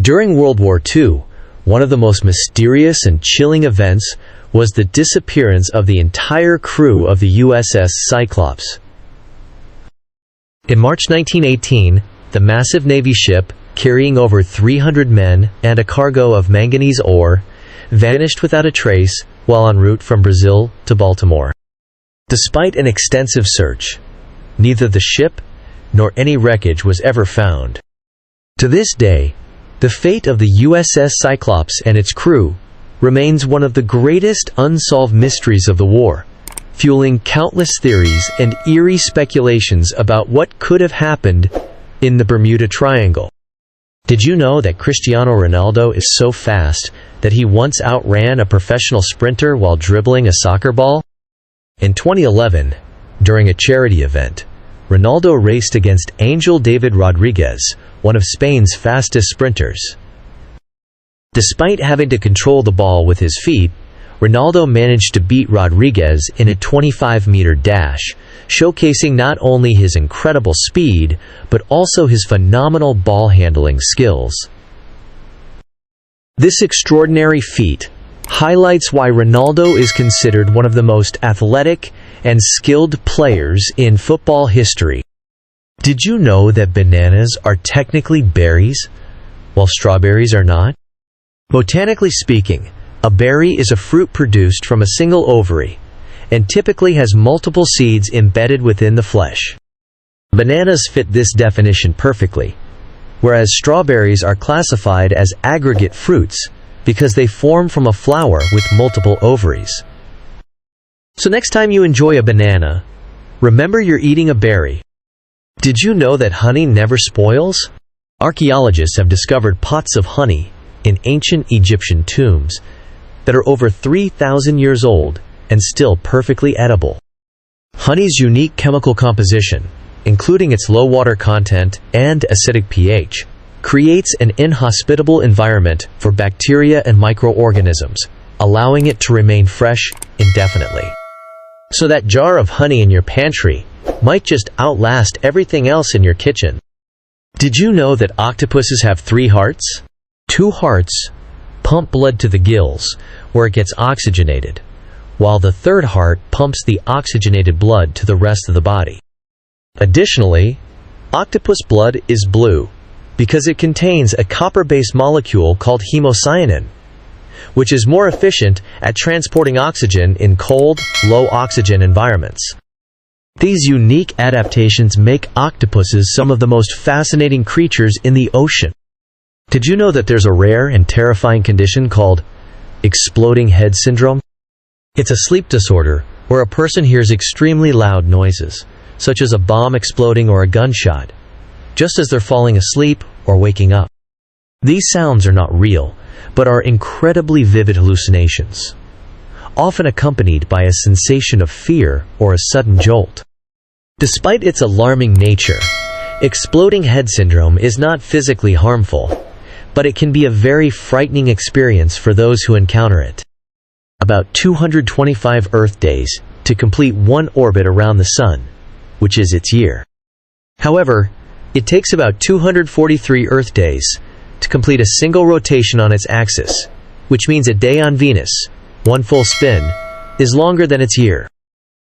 During World War II, one of the most mysterious and chilling events was the disappearance of the entire crew of the USS Cyclops. In March 1918, the massive Navy ship, carrying over 300 men and a cargo of manganese ore, vanished without a trace while en route from Brazil to Baltimore. Despite an extensive search, neither the ship nor any wreckage was ever found. To this day, the fate of the USS Cyclops and its crew remains one of the greatest unsolved mysteries of the war, fueling countless theories and eerie speculations about what could have happened in the Bermuda Triangle. Did you know that Cristiano Ronaldo is so fast that he once outran a professional sprinter while dribbling a soccer ball? In 2011, during a charity event, Ronaldo raced against Angel David Rodriguez, one of Spain's fastest sprinters. Despite having to control the ball with his feet, Ronaldo managed to beat Rodriguez in a 25-meter dash, showcasing not only his incredible speed, but also his phenomenal ball-handling skills. This extraordinary feat highlights why Ronaldo is considered one of the most athletic and skilled players in football history. Did you know that bananas are technically berries, while strawberries are not? Botanically speaking, a berry is a fruit produced from a single ovary, and typically has multiple seeds embedded within the flesh. Bananas fit this definition perfectly, whereas strawberries are classified as aggregate fruits because they form from a flower with multiple ovaries. So next time you enjoy a banana, remember you're eating a berry. Did you know that honey never spoils? Archaeologists have discovered pots of honey in ancient Egyptian tombs that are over 3,000 years old and still perfectly edible. Honey's unique chemical composition, including its low water content and acidic pH, creates an inhospitable environment for bacteria and microorganisms, allowing it to remain fresh indefinitely. So that jar of honey in your pantry might just outlast everything else in your kitchen. Did you know that octopuses have 3 hearts? 2 hearts pump blood to the gills, where it gets oxygenated, while the 3rd heart pumps the oxygenated blood to the rest of the body. Additionally, octopus blood is blue because it contains a copper-based molecule called hemocyanin, which is more efficient at transporting oxygen in cold, low-oxygen environments. These unique adaptations make octopuses some of the most fascinating creatures in the ocean. Did you know that there's a rare and terrifying condition called exploding head syndrome? It's a sleep disorder where a person hears extremely loud noises, such as a bomb exploding or a gunshot, just as they're falling asleep or waking up. These sounds are not real, but are incredibly vivid hallucinations, often accompanied by a sensation of fear or a sudden jolt. Despite its alarming nature, exploding head syndrome is not physically harmful, but it can be a very frightening experience for those who encounter it. About 225 Earth days to complete one orbit around the Sun, which is its year. However, it takes about 243 Earth days to complete a single rotation on its axis, which means a day on Venus, one full spin, is longer than its year.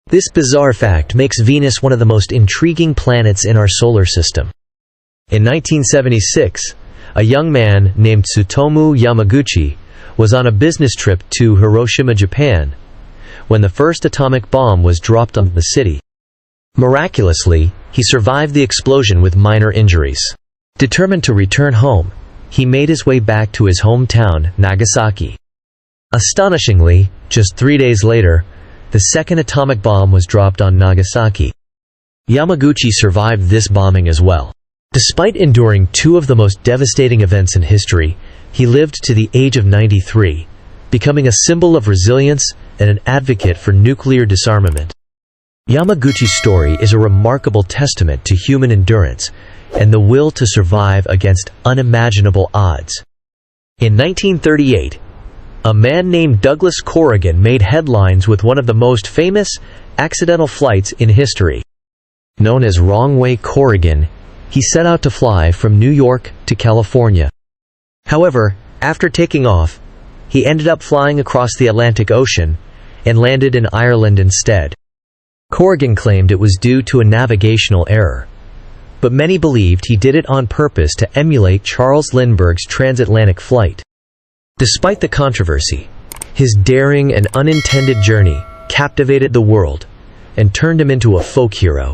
This bizarre fact makes Venus one of the most intriguing planets in our solar system. In 1976, a young man named Tsutomu Yamaguchi was on a business trip to Hiroshima, Japan, when the first atomic bomb was dropped on the city. Miraculously, he survived the explosion with minor injuries. Determined to return home, he made his way back to his hometown, Nagasaki. Astonishingly, just 3 days later, the second atomic bomb was dropped on Nagasaki. Yamaguchi survived this bombing as well. Despite enduring 2 of the most devastating events in history, he lived to the age of 93, becoming a symbol of resilience and an advocate for nuclear disarmament. Yamaguchi's story is a remarkable testament to human endurance and the will to survive against unimaginable odds. In 1938, a man named Douglas Corrigan made headlines with one of the most famous accidental flights in history. Known as Wrong Way Corrigan, he set out to fly from New York to California. However, after taking off, he ended up flying across the Atlantic Ocean and landed in Ireland instead. Corrigan claimed it was due to a navigational error, but many believed he did it on purpose to emulate Charles Lindbergh's transatlantic flight. Despite the controversy, his daring and unintended journey captivated the world and turned him into a folk hero.